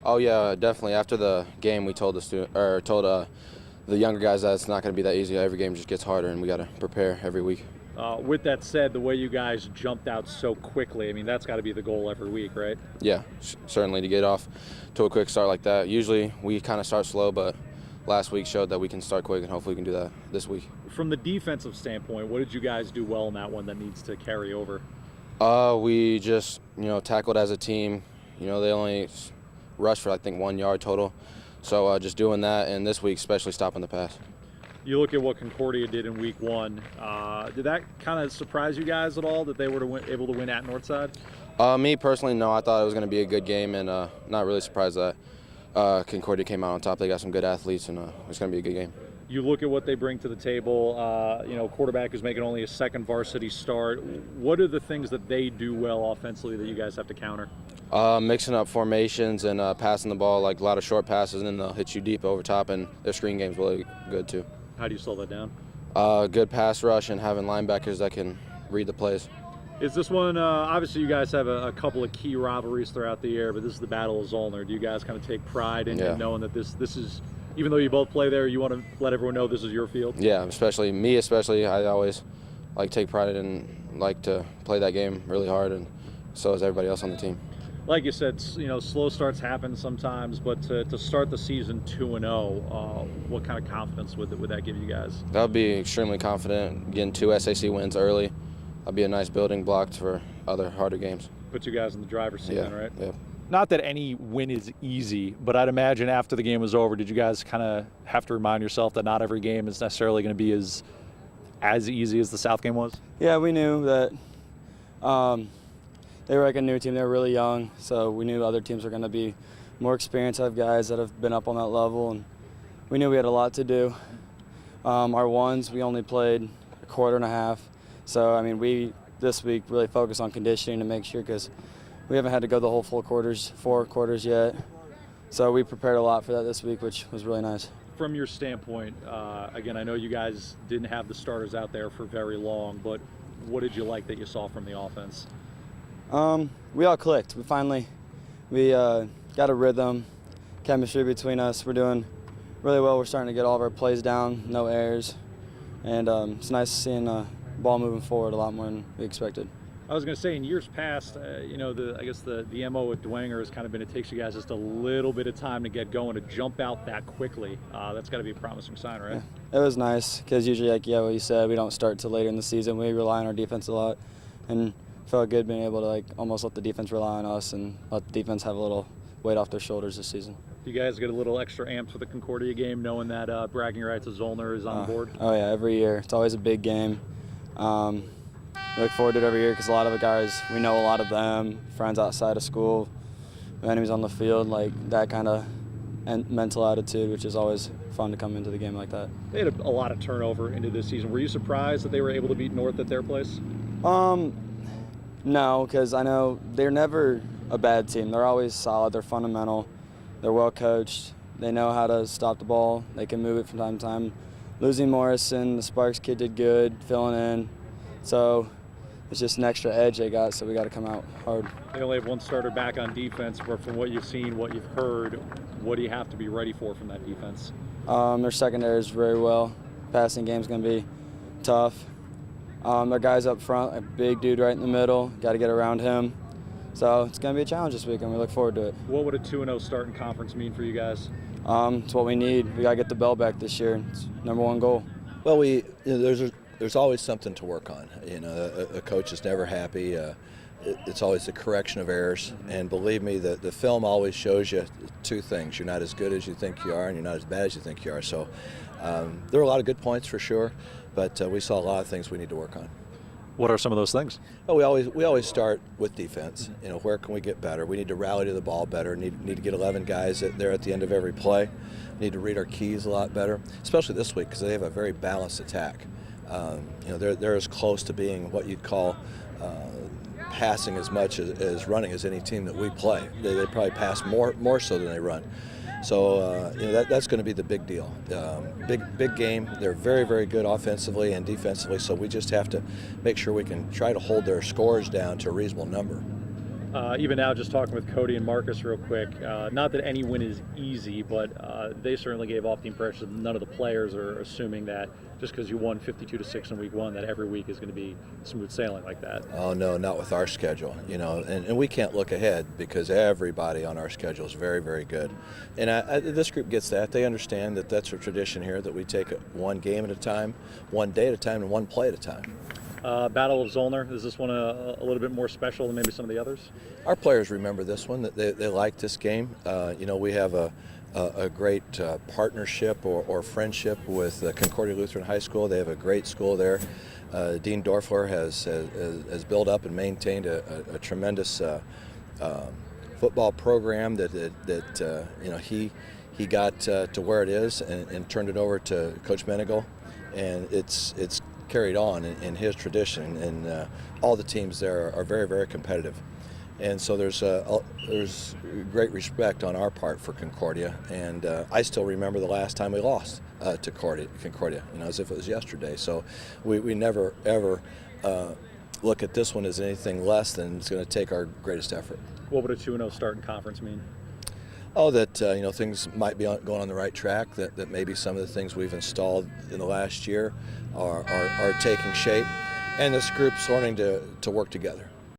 Oh yeah, definitely. After the game, we told the younger guys that it's not going to be that easy. Every game just gets harder, and we got to prepare every week. With that said, the way you guys jumped out so quickly, I mean, that's got to be the goal every week, right? Yeah, certainly to get off to a quick start like that. Usually we kind of start slow, but last week showed that we can start quick, and hopefully we can do that this week. From the defensive standpoint, what did you guys do well in that one that needs to carry over? We just, tackled as a team. They only rushed for, I think, 1 yard total. So just doing that, and this week especially stopping the pass. You look at what Concordia did in week 1. Did that kind of surprise you guys at all that they were able to win at Northside? Me personally, no. I thought it was going to be a good game, and not really surprised that Concordia came out on top. They got some good athletes, and it's going to be a good game. You look at what they bring to the table, quarterback who's making only a second varsity start. What are the things that they do well offensively that you guys have to counter? Mixing up formations and passing the ball, like a lot of short passes, and then they'll hit you deep over top, and their screen game's really good too. How do you slow that down? Good pass rush and having linebackers that can read the plays. Is this one, obviously you guys have a couple of key rivalries throughout the year, but this is the Battle of Zollner. Do you guys kind of take pride in knowing that this is, even though you both play there, you want to let everyone know this is your field? Yeah, especially me. I always take pride and like to play that game really hard, and so does everybody else on the team. Like you said, slow starts happen sometimes, but to start the season 2-0, what kind of confidence would that give you guys? That would be extremely confident. Getting 2 SAC wins early, that'd be a nice building block for other harder games. Put you guys in the driver's seat, then, right? Yeah. Not that any win is easy, but I'd imagine after the game was over, did you guys kind of have to remind yourself that not every game is necessarily going to be as easy as the South game was? Yeah, we knew that they were like a new team. They were really young, so we knew other teams were going to be more experienced. I have guys that have been up on that level, and we knew we had a lot to do. Our ones, we only played a quarter and a half. So, I mean, we this week really focused on conditioning to make sure, because we haven't had to go the whole 4 quarters yet. So we prepared a lot for that this week, which was really nice. From your standpoint, again, I know you guys didn't have the starters out there for very long, but what did you like that you saw from the offense? We all clicked. We got a rhythm, chemistry between us. We're doing really well. We're starting to get all of our plays down, no errors, and it's nice seeing the ball moving forward a lot more than we expected. I was going to say, in years past, I guess the MO at Dwenger has kind of been it takes you guys just a little bit of time to get going, to jump out that quickly. That's got to be a promising sign, right? Yeah, it was nice, because usually, what you said, we don't start till later in the season. We rely on our defense a lot, and felt good being able to almost let the defense rely on us and let the defense have a little weight off their shoulders this season. Do you guys get a little extra amped for the Concordia game, knowing that bragging rights of Zollner is on board? Oh yeah, every year. It's always a big game. We look forward to it every year, because a lot of the guys, we know a lot of them, friends outside of school, enemies on the field, that kind of mental attitude, which is always fun to come into the game like that. They had a lot of turnover into this season. Were you surprised that they were able to beat North at their place? No, because I know they're never a bad team. They're always solid. They're fundamental. They're well coached. They know how to stop the ball. They can move it from time to time. Losing Morrison, the Sparks kid did good, filling in. So it's just an extra edge they got, so we got to come out hard. They only have one starter back on defense, but from what you've seen, what you've heard, what do you have to be ready for from that defense? Their secondary is very well. Passing game's going to be tough. Their guys up front, a big dude right in the middle, got to get around him. So it's going to be a challenge this week, and we look forward to it. What would a 2-0 start in conference mean for you guys? It's what we need. We got to get the bell back this year. It's #1 goal. Well, there's always something to work on. A coach is never happy. It's always a correction of errors. And believe me, the film always shows you 2 things. You're not as good as you think you are, and you're not as bad as you think you are. So there were a lot of good points for sure, but we saw a lot of things we need to work on. What are some of those things? Well, we always start with defense. Where can we get better? We need to rally to the ball better. Need to get 11 guys there at the end of every play. Need to read our keys a lot better, especially this week, because they have a very balanced attack. They're as close to being what you'd call passing as much as running as any team that we play. They probably pass more so than they run. So that's going to be the big deal. Big game. They're very, very good offensively and defensively. So we just have to make sure we can try to hold their scores down to a reasonable number. Even now, just talking with Cody and Marcus real quick, not that any win is easy, but they certainly gave off the impression that none of the players are assuming that just because you won 52-6 in week 1, that every week is going to be smooth sailing like that. Oh no, not with our schedule, and we can't look ahead because everybody on our schedule is very, very good. And this group gets that. They understand that that's a tradition here, that we take it one game at a time, one day at a time, and one play at a time. Battle of Zollner, is this one a little bit more special than maybe some of the others? Our players remember this one. They like this game. We have a great partnership or friendship with Concordia Lutheran High School. They have a great school there. Dean Dorfler has built up and maintained a tremendous football program that he got to where it is and turned it over to Coach Menegal, and it's carried on in his tradition, and all the teams there are very, very competitive. And so there's great respect on our part for Concordia, and I still remember the last time we lost to Concordia, as if it was yesterday. So we never, ever look at this one as anything less than it's going to take our greatest effort. What would a 2-0 start in conference mean? Oh, that things might be going on the right track, that maybe some of the things we've installed in the last year are taking shape, and this group's learning to work together.